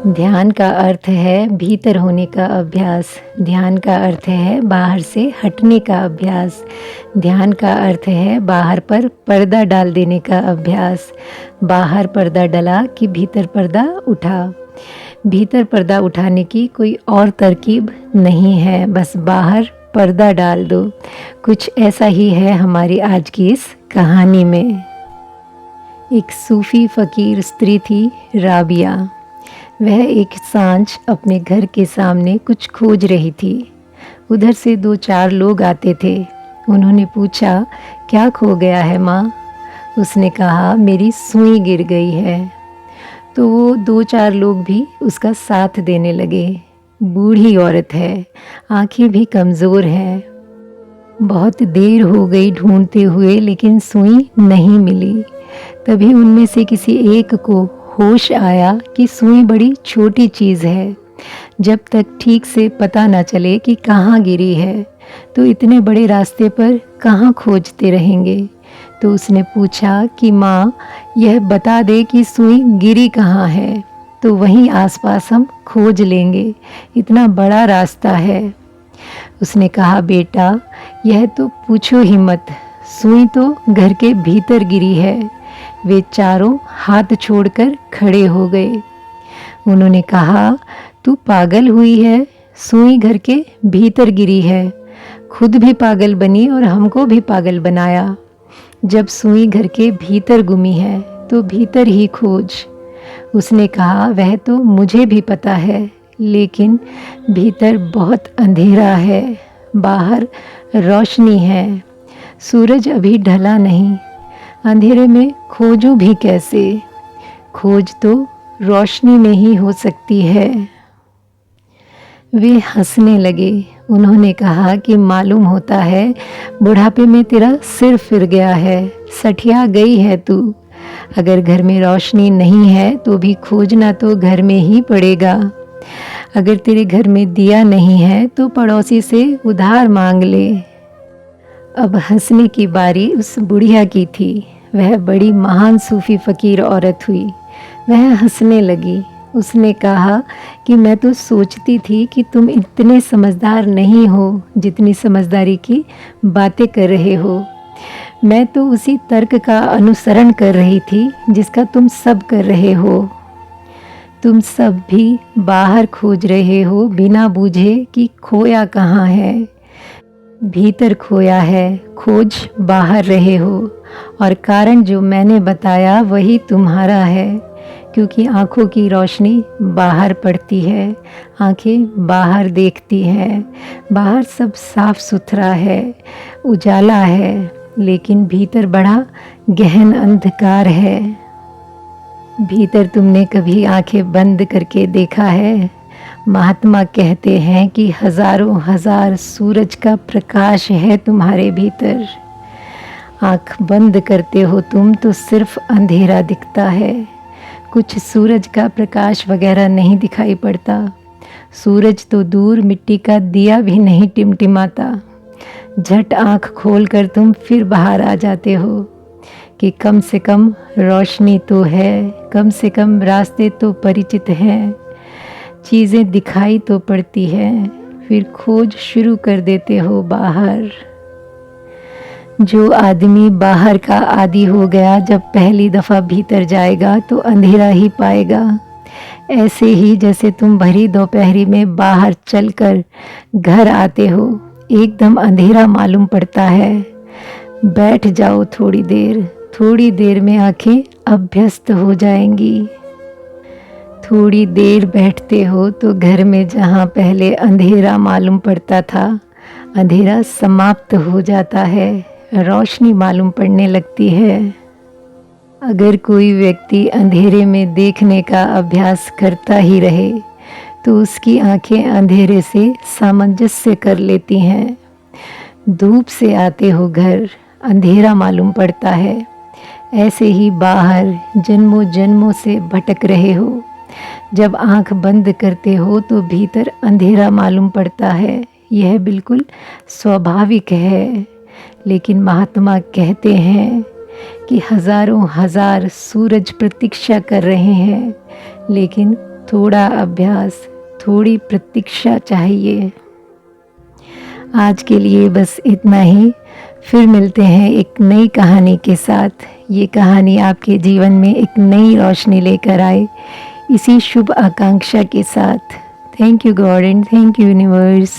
ध्यान का अर्थ है भीतर होने का अभ्यास। ध्यान का अर्थ है बाहर से हटने का अभ्यास। ध्यान का अर्थ है बाहर पर पर्दा डाल देने का अभ्यास। बाहर पर्दा डला कि भीतर पर्दा उठा। भीतर पर्दा उठाने की कोई और तरकीब नहीं है, बस बाहर पर्दा डाल दो। कुछ ऐसा ही है हमारी आज की इस कहानी में। एक सूफी फ़कीर स्त्री थी, राबिया। वह एक सांझ अपने घर के सामने कुछ खोज रही थी। उधर से 2-4 लोग आते थे। उन्होंने पूछा, क्या खो गया है माँ? उसने कहा, मेरी सुई गिर गई है। तो वो 2-4 लोग भी उसका साथ देने लगे। बूढ़ी औरत है, आंखें भी कमज़ोर हैं। बहुत देर हो गई ढूंढते हुए, लेकिन सुई नहीं मिली। तभी उनमें से किसी एक को होश आया कि सुई बड़ी छोटी चीज़ है। जब तक ठीक से पता न चले कि कहाँ गिरी है, तो इतने बड़े रास्ते पर कहाँ खोजते रहेंगे। तो उसने पूछा कि माँ, यह बता दे कि सुई गिरी कहाँ है, तो वहीं आसपास हम खोज लेंगे। इतना बड़ा रास्ता है। उसने कहा, बेटा, यह तो पूछो ही मत। सुई तो घर के भीतर गिरी है। वे चारों हाथ छोड़कर खड़े हो गए। उन्होंने कहा, तू पागल हुई है? सुई घर के भीतर गिरी है। खुद भी पागल बनी और हमको भी पागल बनाया। जब सुई घर के भीतर गुमी है तो भीतर ही खोज। उसने कहा, वह तो मुझे भी पता है, लेकिन भीतर बहुत अंधेरा है। बाहर रोशनी है। सूरज अभी ढला नहीं। अंधेरे में खोजूं भी कैसे? खोज तो रोशनी में ही हो सकती है। वे हंसने लगे। उन्होंने कहा कि मालूम होता है बुढ़ापे में तेरा सिर फिर गया है, सठिया गई है तू। अगर घर में रोशनी नहीं है तो भी खोजना तो घर में ही पड़ेगा। अगर तेरे घर में दिया नहीं है तो पड़ोसी से उधार मांग ले। अब हंसने की बारी उस बुढ़िया की थी। वह बड़ी महान सूफी फ़कीर औरत हुई। वह हंसने लगी। उसने कहा कि मैं तो सोचती थी कि तुम इतने समझदार नहीं हो जितनी समझदारी की बातें कर रहे हो। मैं तो उसी तर्क का अनुसरण कर रही थी जिसका तुम सब कर रहे हो। तुम सब भी बाहर खोज रहे हो बिना बूझे कि खोया कहाँ है। भीतर खोया है, खोज बाहर रहे हो। और कारण जो मैंने बताया वही तुम्हारा है, क्योंकि आँखों की रोशनी बाहर पड़ती है। आँखें बाहर देखती हैं। बाहर सब साफ सुथरा है, उजाला है, लेकिन भीतर बड़ा गहन अंधकार है। भीतर तुमने कभी आँखें बंद करके देखा है? महात्मा कहते हैं कि हजारों हजार सूरज का प्रकाश है तुम्हारे भीतर। आँख बंद करते हो तुम तो सिर्फ अंधेरा दिखता है। कुछ सूरज का प्रकाश वगैरह नहीं दिखाई पड़ता। सूरज तो दूर, मिट्टी का दिया भी नहीं टिमटिमाता। झट आँख खोलकर तुम फिर बाहर आ जाते हो कि कम से कम रोशनी तो है, कम से कम रास्ते तो परिचित हैं, चीज़ें दिखाई तो पड़ती हैं। फिर खोज शुरू कर देते हो बाहर। जो आदमी बाहर का आदी हो गया, जब पहली दफ़ा भीतर जाएगा तो अंधेरा ही पाएगा। ऐसे ही जैसे तुम भरी दोपहरी में बाहर चलकर घर आते हो, एकदम अंधेरा मालूम पड़ता है। बैठ जाओ थोड़ी देर में आंखें अभ्यस्त हो जाएंगी। थोड़ी देर बैठते हो तो घर में जहाँ पहले अंधेरा मालूम पड़ता था, अंधेरा समाप्त हो जाता है, रोशनी मालूम पड़ने लगती है। अगर कोई व्यक्ति अंधेरे में देखने का अभ्यास करता ही रहे तो उसकी आंखें अंधेरे से सामंजस्य कर लेती हैं। धूप से आते हो घर, अंधेरा मालूम पड़ता है। ऐसे ही बाहर जन्मों जन्मों से भटक रहे हो। जब आंख बंद करते हो तो भीतर अंधेरा मालूम पड़ता है। यह बिल्कुल स्वाभाविक है। लेकिन महात्मा कहते हैं कि हज़ारों हज़ार सूरज प्रतीक्षा कर रहे हैं, लेकिन थोड़ा अभ्यास, थोड़ी प्रतीक्षा चाहिए। आज के लिए बस इतना ही। फिर मिलते हैं एक नई कहानी के साथ। ये कहानी आपके जीवन में एक नई रोशनी लेकर आए, इसी शुभ आकांक्षा के साथ। Thank you God and thank you universe.